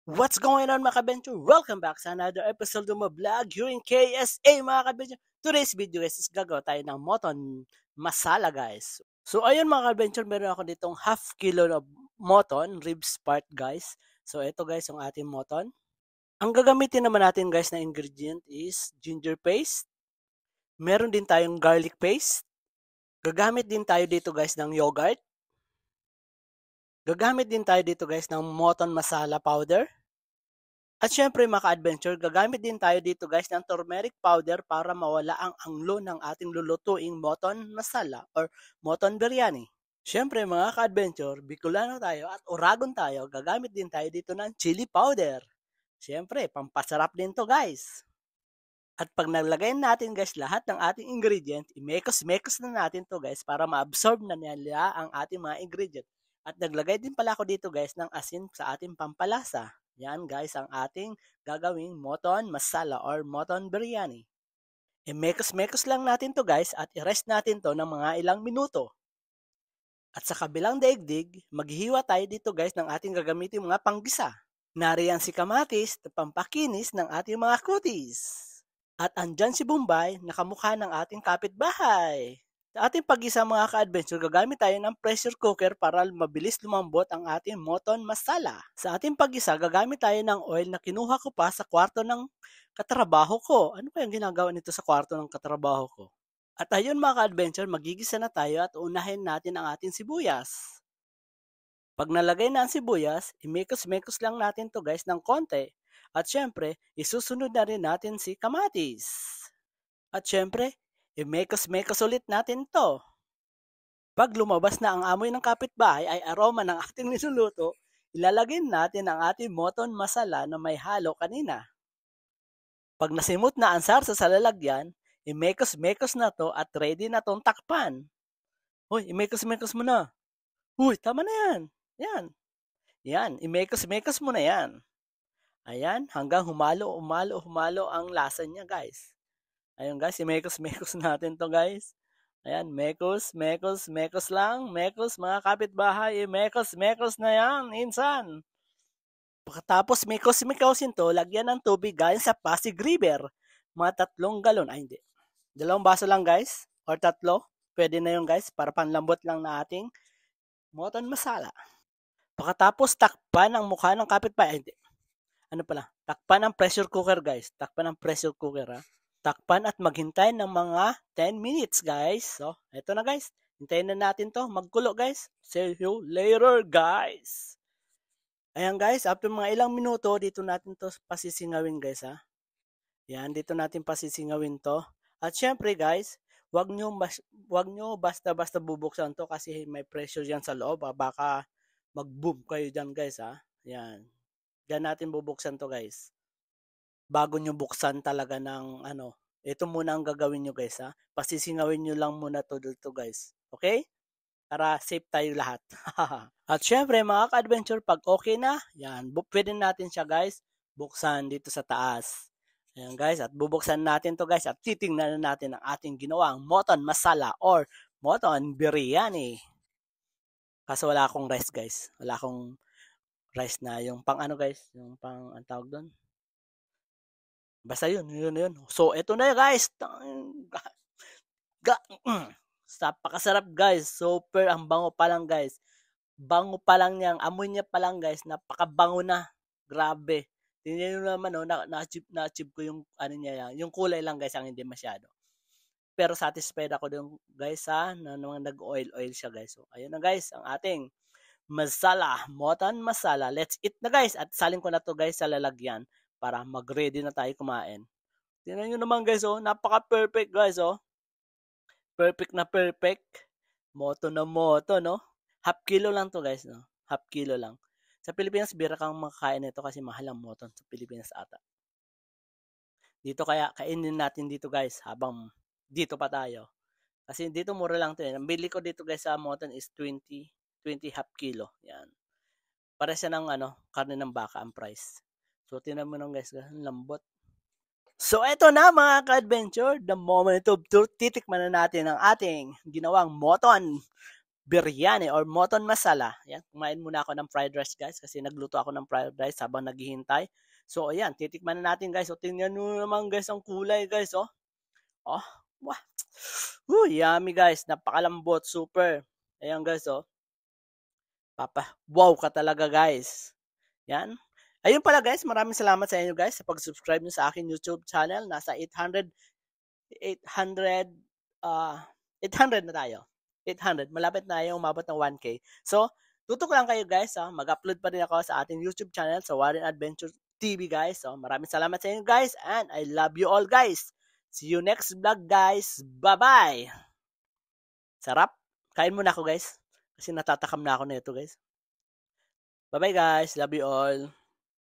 What's going on mga kabencho? Welcome back sa another episode of my vlog here in KSA mga kabencho. Today's video guys is gagawa tayo ng moton masala guys. So ayun mga kabencho, meron ako ditong half kilo na moton ribs part guys. So ito guys yung ating moton. Ang gagamitin naman natin guys na ingredient is ginger paste. Meron din tayong garlic paste. Gagamit din tayo dito guys ng yogurt. Gagamit din tayo dito guys ng moton masala powder. At syempre mga ka-adventure, gagamit din tayo dito guys ng turmeric powder para mawala ang anglo ng ating lulutuing moton masala or moton biryani. Syempre mga ka-adventure, Bicolano tayo at Oragon tayo, gagamit din tayo dito ng chili powder. Syempre, pampasarap din to guys. At pag naglagay natin guys lahat ng ating ingredient, imekos-mekos na natin to guys para ma-absorb na nila ang ating mga ingredient. At naglagay din pala ako dito guys ng asin sa ating pampalasa. Yan guys ang ating gagawing moton masala or moton biryani. Imekos-mekos lang natin to guys at i-rest natin to ng mga ilang minuto. At sa kabilang daigdig, maghihiwa tayo dito guys ng ating gagamitin mga panggisa. Nariyan si kamatis na pampakinis ng ating mga kutis. At andyan si Bombay, nakamukha ng ating kapitbahay. Sa ating pag-isa mga ka-adventure, gagamit tayo ng pressure cooker para mabilis lumambot ang ating moton masala. Sa ating pag-isa, gagamit tayo ng oil na kinuha ko pa sa kwarto ng katrabaho ko. Ano pa yung ginagawa nito sa kwarto ng katrabaho ko? At ayun mga ka-adventure, magigisa na tayo at unahin natin ang ating sibuyas. Pag nalagay na ang sibuyas, imekos-mekos lang natin to guys ng konti. At syempre, isusunod na rin natin si kamatis. At syempre, imekos-mekos ulit natin to. Pag lumabas na ang amoy ng kapitbahay ay aroma ng ating niluluto, ilalagay natin ang ating moton masala na may halo kanina. Pag nasimot na ang sarsa sa lalagyan, imekos-mekos na to at ready na tong takpan. Hoy, imekos-mekos mo na. Uy, tama na yan. Yan. Yan, imekos-mekos mo na yan. Ayan, hanggang humalo ang lasa niya guys. Ayun guys, imekos-mekos natin to guys. Ayan, mekos lang. Mekos mga kapitbahay, mekos na yan, insan. Pagkatapos mekos-mekosin to, lagyan ng tubig galing sa Pasig River. Mga 3 galon, ay hindi. 2 baso lang guys, or 3. Pwede na yun guys, para panlambot lang na ating moton masala. Pagkatapos takpan ang mukha ng kapitbahay, hindi. Ano pala, takpan ang pressure cooker guys. Takpan ang pressure cooker ha. Takpan at maghintay ng mga 10 minutes guys. So, eto na guys. Hintayin na natin to magkulo guys. See you later guys. Ayan guys, after mga ilang minuto, dito natin to pasisingawin guys ha. Yan, dito natin pasisingawin to. At syempre guys, wag nyo basta-basta bubuksan to kasi may pressure yan sa loob ha. Baka mag-boom kayo dyan guys ha. Yan. Diyan natin bubuksan to guys. Bago nyo buksan talaga ng ito muna ang gagawin nyo guys ha. Pasisingawin nyo lang muna to dito guys. Okay? Para safe tayo lahat. At syempre mga ka-adventure, pag okay na, yan, pwede natin siya guys buksan dito sa taas. Ayan guys, at bubuksan natin to guys at titingnan na natin ang ating ginawang moton masala or moton biryani. Kaso wala akong rice guys. Wala akong rice na yung pang guys, yung pang ang tawag doon. Basta yun. So eto na guys. Napakasarap guys. Super ang bango pa lang guys. Bango pa lang niya, amoy niya pa lang guys. Napakabango na. Grabe. Tingnan niyo naman na-achieve ko yung niya yan. Yung kulay lang guys ang hindi masyado. Pero satisfied ako dun guys ha, na nag-oil siya guys. So ayun na guys, ang ating masala, moton masala. Let's eat na guys. At salin ko na to guys sa lalagyan para mag-ready na tayo kumain. Tingnan nyo naman guys napaka-perfect guys Perfect na perfect. Moto na moto no. Half kilo lang to guys no. Half kilo lang. Sa Pilipinas bira kang makakain nito kasi mahal ang moton sa Pilipinas ata. Dito kaya kainin natin dito guys habang dito pa tayo. Kasi dito mura lang to. Ang bili ko dito guys sa moton is 20 half kilo. Yan. Para siya ng karne ng baka ang price. So tingnan mo nung guys, lambot. So eto na mga ka-adventure, the moment of truth, titikman na natin ang ating ginawang moton biryani or moton masala. Yan, kumain muna ako ng fried rice guys kasi nagluto ako ng fried rice habang naghihintay. So ayan, titikman na natin guys. So tingnan nyo naman guys ang kulay guys, oh. Oh, wah. Yummy guys, napakalambot, super. Ayan guys, oh. Wow ka talaga guys. Yan. Ayun pala guys, maraming salamat sa inyo guys sa pag-subscribe nyo sa akin YouTube channel. Nasa 800 na tayo. 800. Malapit na yung umabot ng 1K. So, tutok lang kayo guys. Mag-upload pa rin ako sa ating YouTube channel sa Warren Adventure TV guys. So, maraming salamat sa inyo guys and I love you all guys. See you next vlog guys. Bye-bye! Sarap. Kain muna ako guys. Kasi natatakam na ako na ito guys. Bye-bye guys. Love you all.